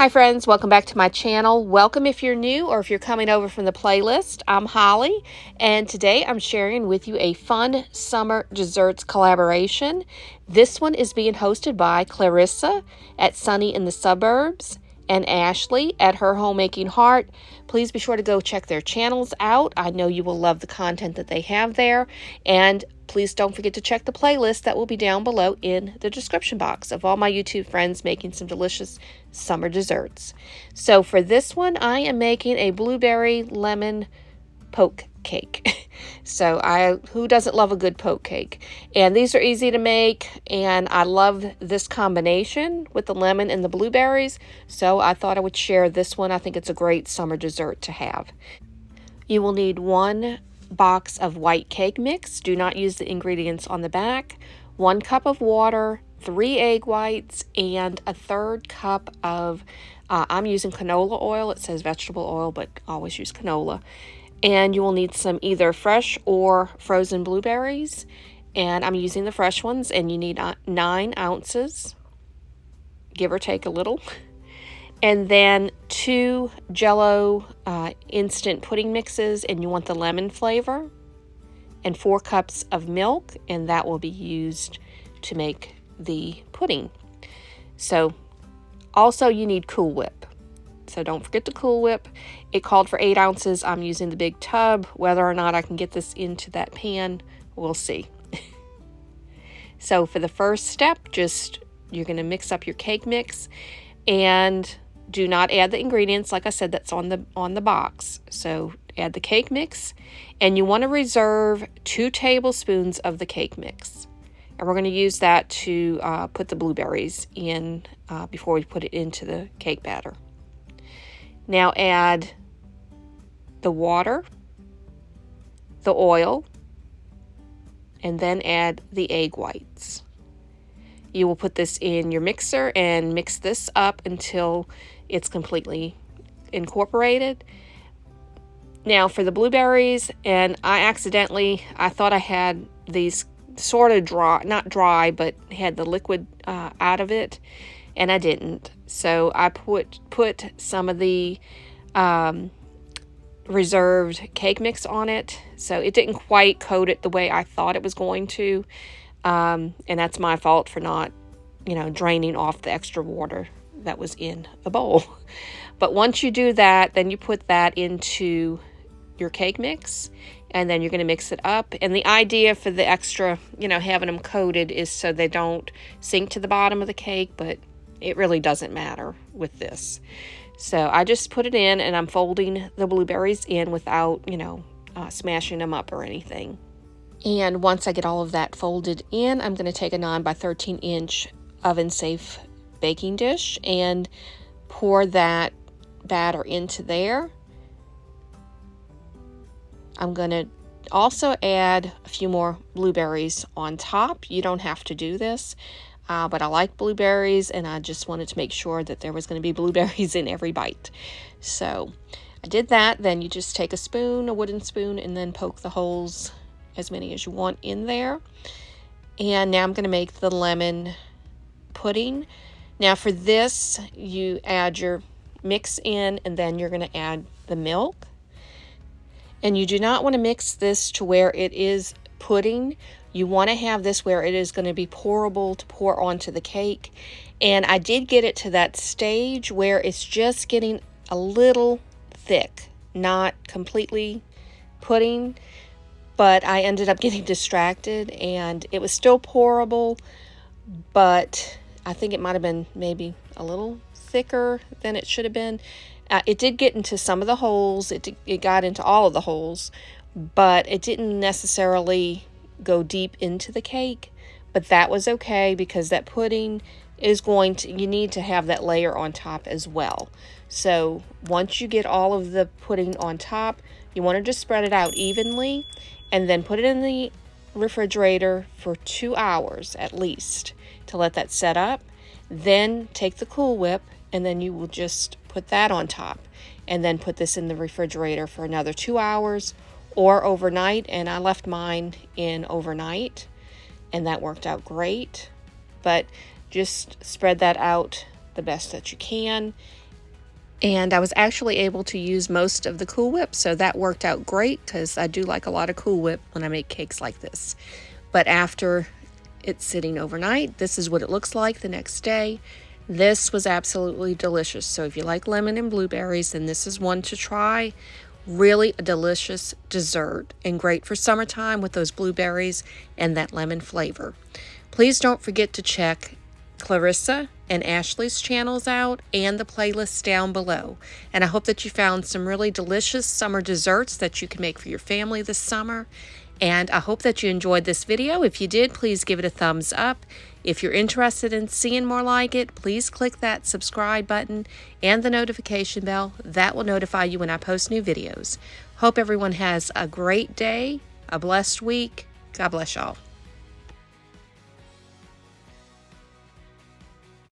Hi friends, welcome back to my channel. Welcome if you're new or if you're coming over from the playlist. I'm Holly, and today I'm sharing with you a fun summer desserts collaboration. This one is being hosted by Clarissa at Sunny in the Suburbs and Ashley at Her Homemaking Heart. Please be sure to go check their channels out. I know you will love the content that they have there, and please don't forget to check the playlist that will be down below in the description box of all my YouTube friends making some delicious summer desserts. So for this one, I am making a blueberry lemon poke cake. Who doesn't love a good poke cake? And these are easy to make, and I love this combination with the lemon and the blueberries, so I thought I would share this one. I think it's a great summer dessert to have. You will need 1 box of white cake mix. Do not use the ingredients on the back. 1 cup of water, 3 egg whites, and 1/3 cup of, I'm using canola oil. It says vegetable oil, but always use canola. And you will need some either fresh or frozen blueberries. And I'm using the fresh ones, and you need 9 ounces, give or take a little. And then 2 Jell-O instant pudding mixes, and you want the lemon flavor, and 4 cups of milk, and that will be used to make the pudding. So also you need Cool Whip. So don't forget the Cool Whip. It called for 8 ounces. I'm using the big tub. Whether or not I can get this into that pan, we'll see. So for the first step, you're going to mix up your cake mix, and do not add the ingredients, like I said, that's on the box. So add the cake mix, and you want to reserve 2 tablespoons of the cake mix. And we're going to use that to put the blueberries in before we put it into the cake batter. Now add the water, the oil, and then add the egg whites. You will put this in your mixer and mix this up until it's completely incorporated. Now for the blueberries, and I thought I had these sort of dry, not dry, but had the liquid out of it, and I didn't. So I put some of the reserved cake mix on it, so it didn't quite coat it the way I thought it was going to. And that's my fault for not, draining off the extra water that was in the bowl. But once you do that, then you put that into your cake mix, and then you're going to mix it up. And the idea for the extra, having them coated is so they don't sink to the bottom of the cake, but it really doesn't matter with this. So I just put it in, and I'm folding the blueberries in without, smashing them up or anything. And once I get all of that folded in, I'm going to take a 9 by 13 inch oven safe baking dish and pour that batter into there. I'm going to also add a few more blueberries on top. You don't have to do this, but I like blueberries, and I just wanted to make sure that there was going to be blueberries in every bite. So I did that. Then you just take a wooden spoon, and then poke the holes, as many as you want, in there. And now I'm going to make the lemon pudding. Now for this, you add your mix in, and then you're going to add the milk. And you do not want to mix this to where it is pudding. You want to have this where it is going to be pourable to pour onto the cake. And I did get it to that stage where it's just getting a little thick, not completely pudding. But I ended up getting distracted, and it was still pourable, but I think it might have been maybe a little thicker than it should have been. It did get into some of the holes. It got into all of the holes, but it didn't necessarily go deep into the cake. But that was okay, because that pudding is you need to have that layer on top as well. So once you get all of the pudding on top, you want to just spread it out evenly, and then put it in the refrigerator for 2 hours at least to let that set up. Then take the Cool Whip, and then you will just put that on top, and then put this in the refrigerator for another 2 hours or overnight. And I left mine in overnight, and that worked out great. But just spread that out the best that you can, And I was actually able to use most of the Cool Whip, so that worked out great because I do like a lot of Cool Whip when I make cakes like this. But after it's sitting overnight, this is what it looks like the next day. This was absolutely delicious. So if you like lemon and blueberries, then this is one to try. Really a delicious dessert and great for summertime with those blueberries and that lemon flavor. Please don't forget to check Clarissa and Ashley's channels out and the playlists down below. And I hope that you found some really delicious summer desserts that you can make for your family this summer. And I hope that you enjoyed this video. If you did, please give it a thumbs up. If you're interested in seeing more like it, please click that subscribe button and the notification bell. That will notify you when I post new videos. Hope everyone has a great day, a blessed week. God bless y'all.